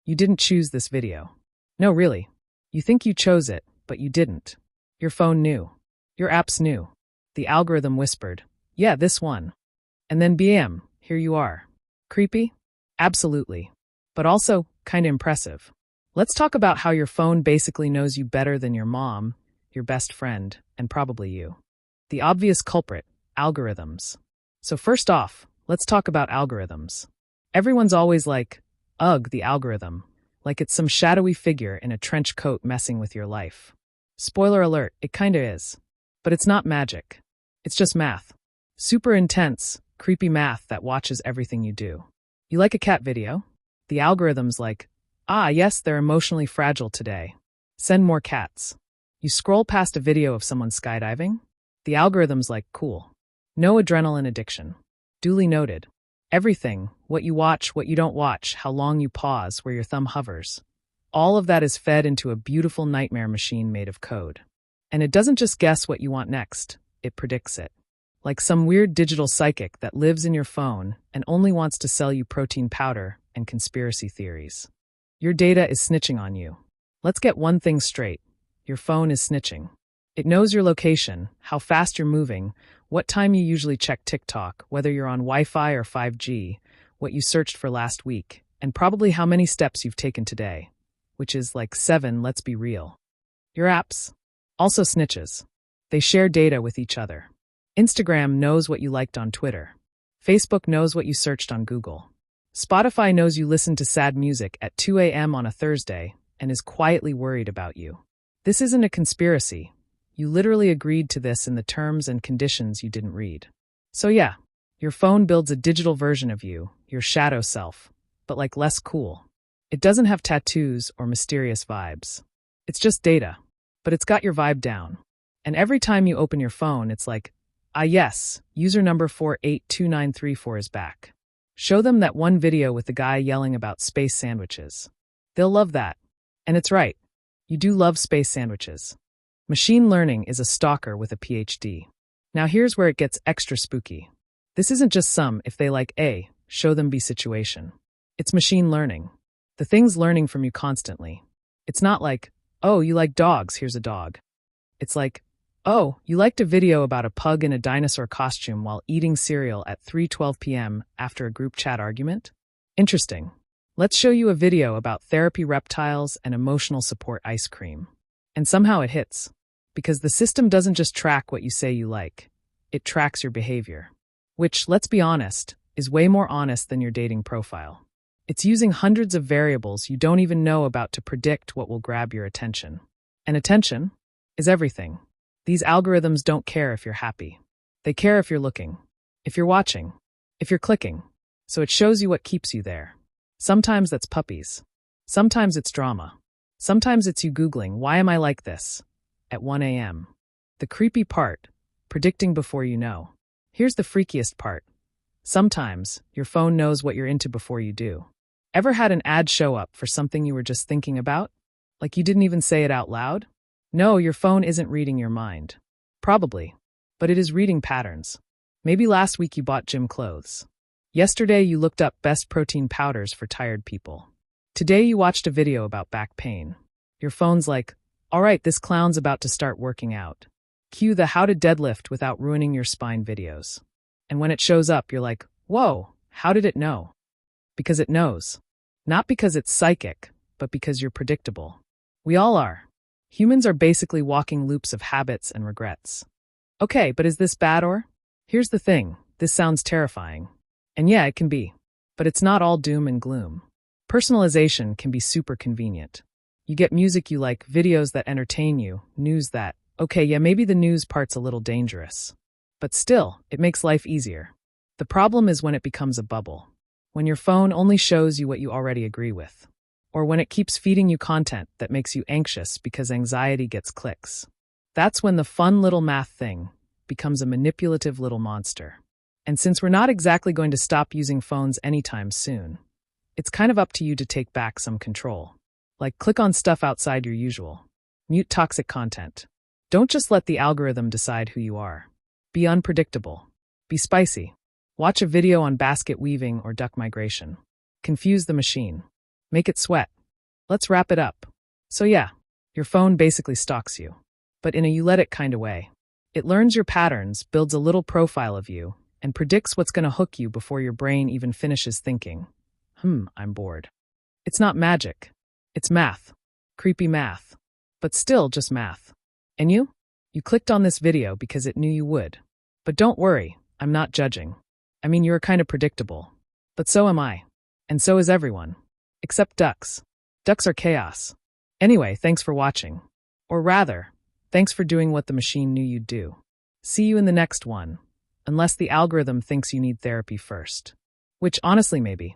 You didn't choose this video. No, really. You think you chose it, but you didn't. Your phone knew. Your apps knew. The algorithm whispered, yeah, this one. And then bam, here you are. Creepy? Absolutely. But also, kinda impressive. Let's talk about how your phone basically knows you better than your mom, your best friend, and probably you. The obvious culprit, algorithms. So first off, let's talk about algorithms. Everyone's always like, ugh, the algorithm, like it's some shadowy figure in a trench coat messing with your life. Spoiler alert, it kinda is. But it's not magic. It's just math. Super intense, creepy math that watches everything you do. You like a cat video? The algorithm's like, ah, yes, they're emotionally fragile today. Send more cats. You scroll past a video of someone skydiving? The algorithm's like, cool. No adrenaline addiction. Duly noted. Everything, what you watch, what you don't watch, how long you pause, where your thumb hovers. All of that is fed into a beautiful nightmare machine made of code. And it doesn't just guess what you want next, it predicts it. Like some weird digital psychic that lives in your phone and only wants to sell you protein powder and conspiracy theories. Your data is snitching on you. Let's get one thing straight. Your phone is snitching. It knows your location, how fast you're moving, what time you usually check TikTok, whether you're on Wi-Fi or 5G, what you searched for last week, and probably how many steps you've taken today, which is like 7, let's be real. Your apps also snitches. They share data with each other. Instagram knows what you liked on Twitter. Facebook knows what you searched on Google. Spotify knows you listened to sad music at 2 a.m. on a Thursday and is quietly worried about you. This isn't a conspiracy. You literally agreed to this in the terms and conditions you didn't read. So yeah, your phone builds a digital version of you, your shadow self, but like less cool. It doesn't have tattoos or mysterious vibes. It's just data, but it's got your vibe down. And every time you open your phone, it's like, ah yes, user number 482934 is back. Show them that one video with the guy yelling about space sandwiches. They'll love that. And it's right. You do love space sandwiches. Machine learning is a stalker with a PhD. Now here's where it gets extra spooky. This isn't just some if they like A, show them B situation. It's machine learning. The thing's learning from you constantly. It's not like, oh, you like dogs, here's a dog. It's like, oh, you liked a video about a pug in a dinosaur costume while eating cereal at 3:12 p.m. after a group chat argument? Interesting. Let's show you a video about therapy reptiles and emotional support ice cream. And somehow it hits. Because the system doesn't just track what you say you like. It tracks your behavior. Which, let's be honest, is way more honest than your dating profile. It's using hundreds of variables you don't even know about to predict what will grab your attention. And attention is everything. These algorithms don't care if you're happy. They care if you're looking, if you're watching, if you're clicking. So it shows you what keeps you there. Sometimes that's puppies. Sometimes it's drama. Sometimes it's you Googling, why am I like this? At 1 a.m. The creepy part, predicting before you know. Here's the freakiest part. Sometimes, your phone knows what you're into before you do. Ever had an ad show up for something you were just thinking about? Like you didn't even say it out loud? No, your phone isn't reading your mind. Probably. But it is reading patterns. Maybe last week you bought gym clothes. Yesterday you looked up best protein powders for tired people. Today you watched a video about back pain. Your phone's like, all right, this clown's about to start working out. Cue the how to deadlift without ruining your spine videos. And when it shows up, you're like, whoa, how did it know? Because it knows. Not because it's psychic, but because you're predictable. We all are. Humans are basically walking loops of habits and regrets. Okay, but is this bad or? Here's the thing, this sounds terrifying. And yeah, it can be. But it's not all doom and gloom. Personalization can be super convenient. You get music you like, videos that entertain you, news that, okay, yeah, maybe the news part's a little dangerous. But still, it makes life easier. The problem is when it becomes a bubble. When your phone only shows you what you already agree with. Or when it keeps feeding you content that makes you anxious because anxiety gets clicks. That's when the fun little math thing becomes a manipulative little monster. And since we're not exactly going to stop using phones anytime soon, it's kind of up to you to take back some control. Like click on stuff outside your usual. Mute toxic content. Don't just let the algorithm decide who you are. Be unpredictable. Be spicy. Watch a video on basket weaving or duck migration. Confuse the machine. Make it sweat. Let's wrap it up. So yeah, your phone basically stalks you, but in a you let it kind of way. It learns your patterns, builds a little profile of you, and predicts what's going to hook you before your brain even finishes thinking. I'm bored. It's not magic. It's math. Creepy math. But still just math. And you? You clicked on this video because it knew you would. But don't worry, I'm not judging. I mean, you're kind of predictable. But so am I. And so is everyone. Except ducks. Ducks are chaos. Anyway, thanks for watching. Or rather, thanks for doing what the machine knew you'd do. See you in the next one. Unless the algorithm thinks you need therapy first. Which honestly maybe.